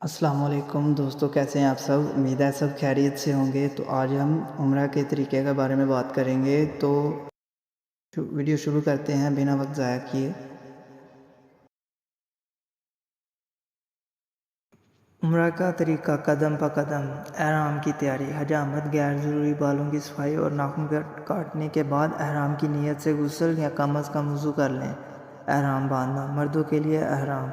السلام علیکم دوستو، کیسے ہیں آپ سب؟ امید ہے سب خیریت سے ہوں گے۔ تو آج ہم عمرہ کے طریقے کے بارے میں بات کریں گے، تو ویڈیو شروع کرتے ہیں بنا وقت ضائع کیے۔ عمرہ کا طریقہ قدم پہ قدم۔ احرام کی تیاری، حجامت، غیر ضروری بالوں کی صفائی اور ناخن کاٹنے کے بعد احرام کی نیت سے غسل یا کم از کم وضو کر لیں۔ احرام باندھنا، مردوں کے لیے احرام: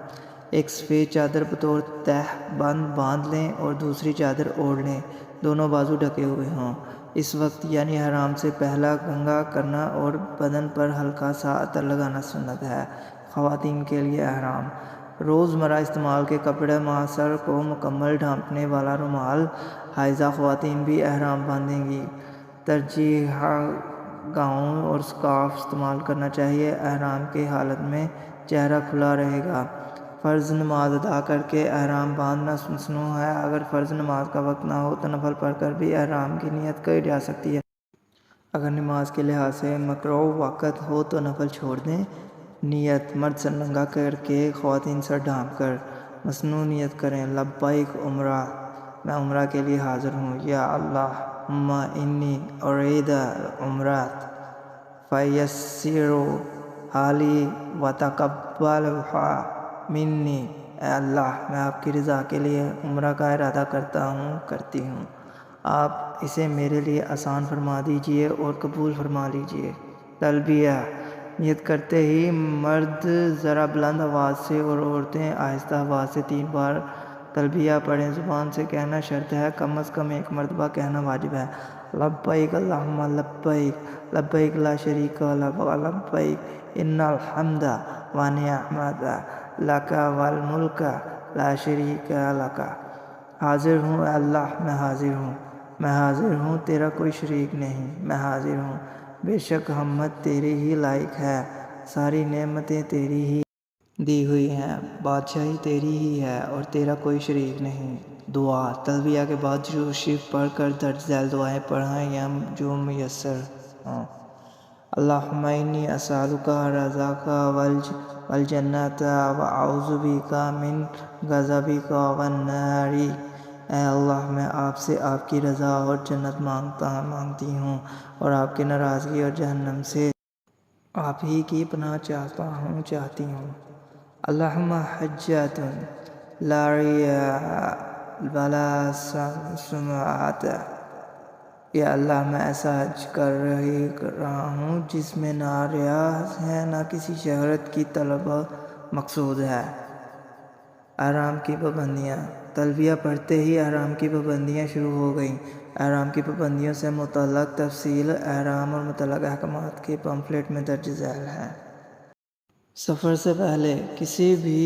ایک سفید چادر بطور تہہ بند باندھ لیں اور دوسری چادر اوڑھ لیں، دونوں بازو ڈھکے ہوئے ہوں۔ اس وقت یعنی احرام سے پہلا کنگھا کرنا اور بدن پر ہلکا سا عطر لگانا سنت ہے۔ خواتین کے لیے احرام: روزمرہ استعمال کے کپڑے مع سر کو مکمل ڈھانپنے والا رومال۔ حائضہ خواتین بھی احرام باندھیں گی۔ ترجیحاً گاؤن اور سکارف استعمال کرنا چاہیے۔ احرام کی حالت میں چہرہ کھلا رہے گا۔ فرض نماز ادا کر کے احرام باندھنا مصنون ہے۔ اگر فرض نماز کا وقت نہ ہو تو نفل پڑھ کر بھی احرام کی نیت کی جا سکتی ہے۔ اگر نماز کے لحاظ سے مکروہ وقت ہو تو نفل چھوڑ دیں۔ نیت: مرد سر ننگا کر کے، خواتین سر ڈھانپ کر مصنون نیت کریں: لبیک عمرہ، میں عمرہ کے لیے حاضر ہوں۔ یا اللہم انی ارید العمرۃ فیسر حالی وتقبلھا منی۔ اے اللہ، میں آپ کی رضا کے لیے عمرہ کا ارادہ کرتا ہوں، کرتی ہوں، آپ اسے میرے لیے آسان فرما دیجیے اور قبول فرما لیجیے۔ تلبیہ: نیت کرتے ہی مرد ذرا بلند آواز سے اور عورتیں آہستہ آواز سے 3 بار تلبیہ پڑھیں۔ زبان سے کہنا شرط ہے، کم از کم 1 مرتبہ کہنا واجب ہے۔ لبیک اللہم لبیک، لبیک لا شریک لک لبیک، ان الحمد والنعمت لک والملک لا شریک لک۔ حاضر ہوں، اے اللہ، میں حاضر ہوں، میں حاضر ہوں، تیرا کوئی شریک نہیں، میں حاضر ہوں، بے شک حمد تیرے ہی لائق ہے، ساری نعمتیں تیری ہی دی ہوئی ہیں، بادشاہی تیری ہی ہے اور تیرا کوئی شریک نہیں۔ دعا: تلبیہ کے بعد درود شریف پڑھ کر درج ذیل دعائیں پڑھیں یا جو میسر ہوں۔ اللہم انی اسألک رضاک والجنۃ واعوذ بک من غضبک والنار۔ اے اللہ، میں آپ سے آپ کی رضا اور جنت مانگتی ہوں اور آپ کی ناراضگی اور جہنم سے آپ ہی کی پناہ چاہتی ہوں۔ اللہم حجۃ لا ریاء ولا سمعۃ۔ یا اللہ، میں ایسا حج کر رہا ہوں جس میں نہ ریا ہے، نہ کسی شہرت کی طلب مقصود ہے۔ احرام کی پابندیاں: تلبیہ پڑھتے ہی احرام کی پابندیاں شروع ہو گئیں۔ احرام کی پابندیوں سے متعلق تفصیل احرام اور متعلقہ احکامات کے پمفلٹ میں درج ذیل ہے۔ سفر سے پہلے کسی بھی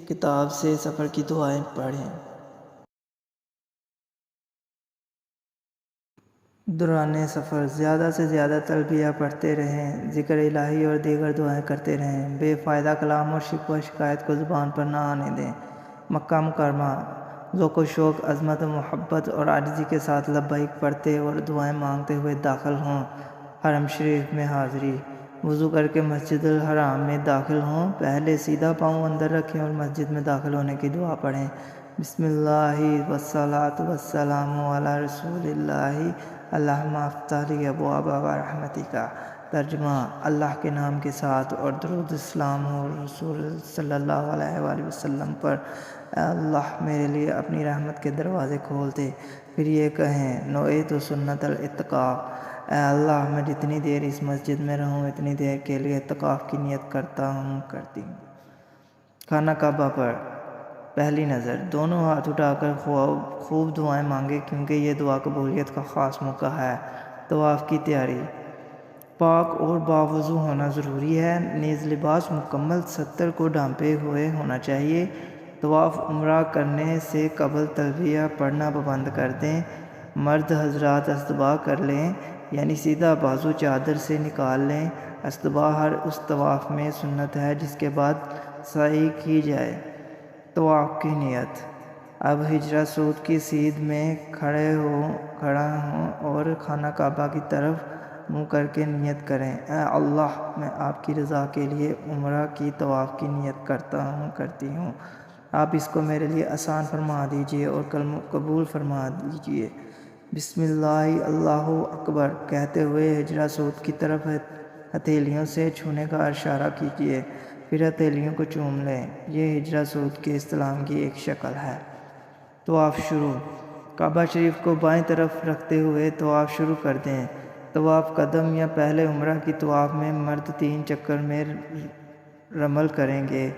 کتاب سے سفر کی دعائیں پڑھیں۔ دوران سفر زیادہ سے زیادہ تلبیہ پڑھتے رہیں، ذکر الہی اور دیگر دعائیں کرتے رہیں، بے فائدہ کلام اور شکوہ شکایت کو زبان پر نہ آنے دیں۔ مکہ مکرمہ: ذوق و شوق، عظمت و محبت اور عاجزی کے ساتھ لبیک پڑھتے اور دعائیں مانگتے ہوئے داخل ہوں۔ حرم شریف میں حاضری: وضو کر کے مسجد الحرام میں داخل ہوں، پہلے سیدھا پاؤں اندر رکھیں اور مسجد میں داخل ہونے کی دعا پڑھیں: بسم اللہ والصلاۃ والسلام علی رسول اللہ، اللہم افتح لی ابواب رحمتک۔ ترجمہ: اللہ کے نام کے ساتھ اور درود السلام ہو رسول صلی اللہ علیہ وآلہ وسلم پر۔ اے اللہ، میرے لیے اپنی رحمت کے دروازے کھول دے۔ پھر یہ کہیں: نویت سنت الاعتکاف۔ اے اللہ، میں جتنی دیر اس مسجد میں رہوں اتنی دیر کے لیے اعتکاف کی نیت کرتا ہوں، کرتی ہوں۔ خانہ کعبہ پر پہلی نظر: دونوں ہاتھ اٹھا کر خوب دعائیں مانگیں کیونکہ یہ دعا قبولیت کا خاص موقع ہے۔ طواف کی تیاری: پاک اور باوضو ہونا ضروری ہے، نیز لباس مکمل ستر کو ڈھانپے ہوئے ہونا چاہیے۔ طواف عمرہ کرنے سے قبل تلبیہ پڑھنا پابند کر دیں۔ مرد حضرات استباح کر لیں، یعنی سیدھا بازو چادر سے نکال لیں۔ استباح ہر اس طواف میں سنت ہے جس کے بعد سعی کی جائے۔ طواف کی نیت: اب حجرہ اسود کی سیدھ میں کھڑا ہوں اور خانہ کعبہ کی طرف منہ کر کے نیت کریں: اے اللہ، میں آپ کی رضا کے لیے عمرہ کی طواف کی نیت کرتا ہوں، کرتی ہوں، آپ اس کو میرے لیے آسان فرما دیجئے اور قبول فرما دیجئے۔ بسم اللہ اللہ اکبر کہتے ہوئے ہجرہ سود کی طرف ہتھیلیوں سے چھونے کا اشارہ کیجئے، پھر ہتھیلیوں کو چوم لیں۔ یہ ہجرہ سود کے استلام کی ایک شکل ہے۔ طواف شروع۔ کعبہ شریف کو بائیں طرف رکھتے ہوئے طواف شروع کر دیں۔ طواف قدم یا پہلے عمرہ کی طواف میں مرد 3 چکر میں رمل کریں گے۔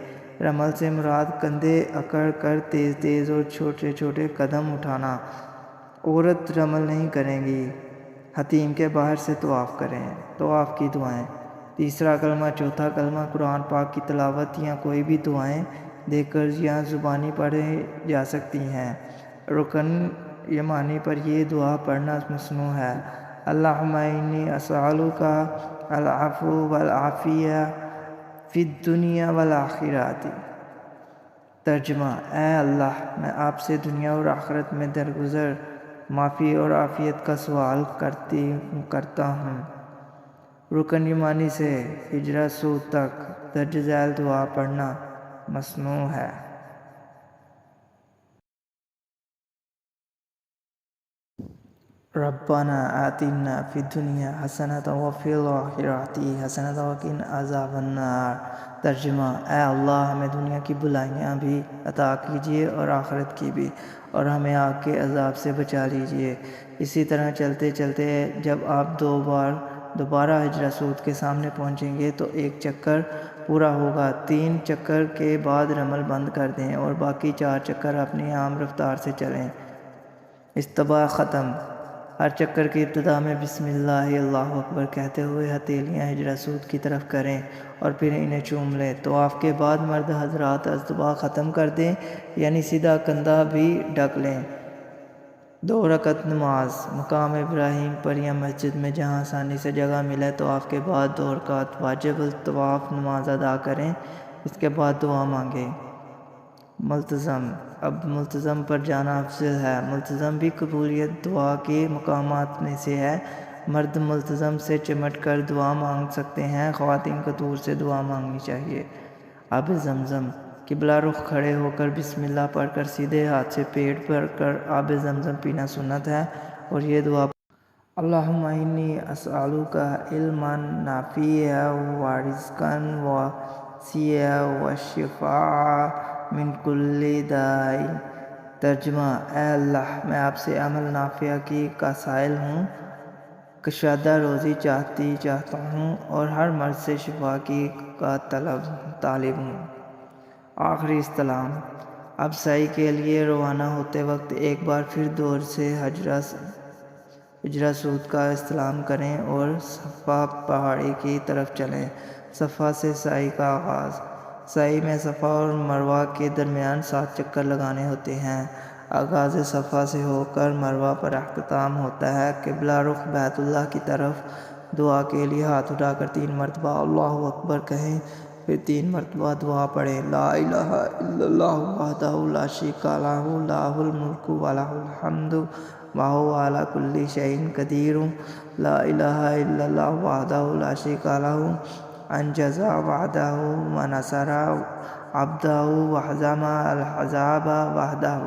رمل سے مراد کندھے اکڑ کر تیز تیز اور چھوٹے چھوٹے قدم اٹھانا۔ عورت رمل نہیں کریں گی۔ حتیم کے باہر سے طواف کریں۔ طواف کی دعائیں۔ تیسرا کلمہ، چوتھا کلمہ، قرآن پاک کی تلاوت یا کوئی بھی دعائیں دیکھ کر یا زبانی پڑھی جا سکتی ہیں۔ رکن یمانی پر یہ دعا پڑھنا مسنون ہے۔ اللہم انی اسألک العفو والعافیہ فی الدنیا والآخرہ۔ ترجمہ: اے اللہ، میں آپ سے دنیا اور آخرت میں درگزر، معافی اور عافیت کا سوال کرتا ہوں۔ رکن یمانی سے ہجرہ سود تک درج ذیل دعا پڑھنا مسنون ہے۔ ربنا آتنا فی الدنیا حسنۃ وفی الآخرۃ حسنۃ وقنا عذاب النار۔ ترجمہ: اے اللہ، ہمیں دنیا کی بھلائیاں بھی عطا کیجیے اور آخرت کی بھی، اور ہمیں آگ کے عذاب سے بچا لیجیے۔ اسی طرح چلتے چلتے جب آپ دوبارہ ہجرہ سود کے سامنے پہنچیں گے تو 1 چکر پورا ہوگا۔ 3 چکر کے بعد رمل بند کر دیں اور باقی 4 چکر اپنی عام رفتار سے چلیں۔ استباء ختم۔ ہر چکر کی ابتدا میں بسم اللہ اللہ اکبر کہتے ہوئے ہتھیلیاں ہجرہ سود کی طرف کریں اور پھر انہیں چوم لیں۔ طواف کے بعد مرد حضرات استباء ختم کر دیں، یعنی سیدھا کندھا بھی ڈھک لیں۔ 2 رکعت نماز۔ مقام ابراہیم پر یا مسجد میں جہاں آسانی سے جگہ ملے طواف کے بعد 2 رکعت واجب الطواف نماز ادا کریں۔ اس کے بعد دعا مانگیں۔ ملتزم۔ اب ملتزم پر جانا افضل ہے۔ ملتزم بھی قبولیت دعا کے مقامات میں سے ہے۔ مرد ملتزم سے چمٹ کر دعا مانگ سکتے ہیں، خواتین کو دور سے دعا مانگنی چاہیے۔ آب زمزم۔ قبلہ رخ کھڑے ہو کر بسم اللہ پڑھ کر سیدھے ہاتھ سے پیٹ بھر کر آب زمزم پینا سنت ہے، اور یہ دعا اللہم انی اسألک علما نافعا ورزقا واسعا وشفاء من کل داء۔ ترجمہ: اے اللہ، میں آپ سے عمل نافع کا سائل ہوں، کشادہ روزی چاہتا ہوں اور ہر مرض سے شفا کا طالب ہوں۔ آخری استلام۔ اب سعی کے لیے روانہ ہوتے وقت ایک بار پھر دور سے ہجرہ سود کا استلام کریں اور صفا پہاڑی کی طرف چلیں۔ صفا سے سعی کا آغاز۔ سعی میں صفا اور مروہ کے درمیان 7 چکر لگانے ہوتے ہیں۔ آغاز صفا سے ہو کر مروہ پر اختتام ہوتا ہے۔ قبلہ رخ بیت اللہ کی طرف دعا کے لیے ہاتھ اٹھا کر 3 مرتبہ اللہ اکبر کہیں، پھر 3 مرتبہ دعا پڑھیں۔ لا الہ الا اللہ وحدہ لا شریک لہ لہ الملک ولہ الحمد وہو علی کل شیء قدیر۔ لا الہ الا اللہ وحدہ لا شریک لہ انجز وعدہ ونصر عبدہ وہزم الاحزاب وحدہ۔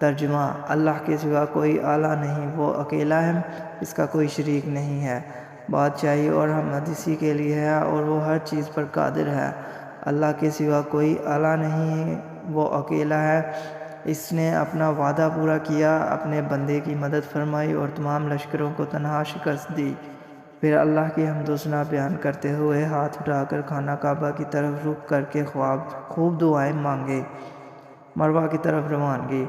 ترجمہ: اللہ کے سوا کوئی الہ نہیں، وہ اکیلا ہے، اس کا کوئی شریک نہیں ہے۔ بادشاہی اور حمد اسی کے لیے ہے اور وہ ہر چیز پر قادر ہے۔ اللہ کے سوا کوئی الہ نہیں، وہ اکیلا ہے۔ اس نے اپنا وعدہ پورا کیا، اپنے بندے کی مدد فرمائی اور تمام لشکروں کو تنہا شکست دی۔ پھر اللہ کی حمد و ثنا بیان کرتے ہوئے ہاتھ اٹھا کر خانہ کعبہ کی طرف رخ کر کے خوب دعائیں مانگے۔ مروہ کی طرف روانگی۔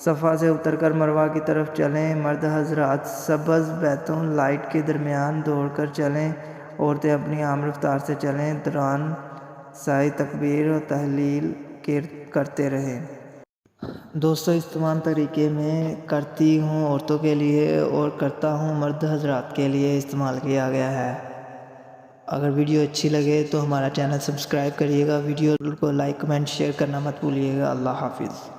صفا سے اتر کر مروہ کی طرف چلیں۔ مرد حضرات سبز بیتوں لائٹ کے درمیان دوڑ کر چلیں، عورتیں اپنی عام رفتار سے چلیں۔ دوران سعی تکبیر و تحلیل کرتے رہیں۔ دوستو، اس تمام طریقے میں کرتی ہوں عورتوں کے لیے اور کرتا ہوں مرد حضرات کے لیے استعمال کیا گیا ہے۔ اگر ویڈیو اچھی لگے تو ہمارا چینل سبسکرائب کریے گا، ویڈیو کو لائک کمنٹ شیئر کرنا مت بھولیے گا۔ اللہ حافظ۔